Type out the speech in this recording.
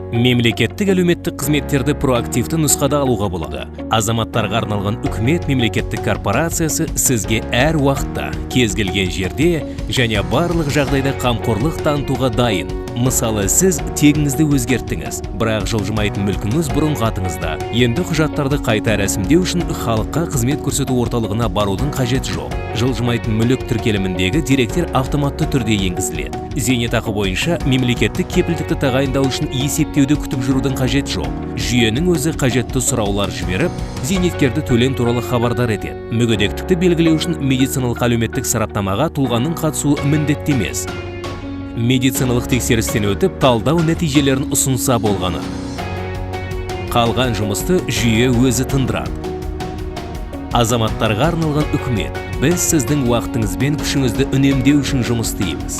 Мемлекеттік әлеуметтік қызметтерді проактивті нұсқада алуға болады. Азаматтарға арналған үкімет мемлекеттік корпорациясы сізге әр уақытта, кез келген жерде және барлық жағдайда қамқорлық танытуға дайын. Мысалы, сіз тегіңізді өзгерттіңіз, бірақ жылжымайтын мүлкіңіз бұрынғы атыңызда. Енді құжаттарды қайта рәсімдеу үшін халыққа қызмет көрсету орталығына барудың қажеті жоқ. Жылжымайтын мүлік тіркеліміндегі деректер автоматты түрде енгізіледі. Зейнетақы бойынша мемлекеттік кепілдікті тағайындау үшін есептеуді күтіп жүрудің қажет жоқ. Жүйенің өзі қажетті сұраулар жіберіп, зейнеткерді төлем туралы хабардар етеді. Мүгедектікті белгілеу үшін медициналық әлеуметтік сараптамаға тұлғаның қатысуы міндетті емес. Медициналық тексерістен өтіп, талдау нәтижелерін ұсынса болғаны. Қалған жұмысты жүйе өзі тындырады. Азаматтарға арналған үкімет. Біз сіздің уақытыңыз бен күшіңізді үнемдеу үшін жұмыс істейміз.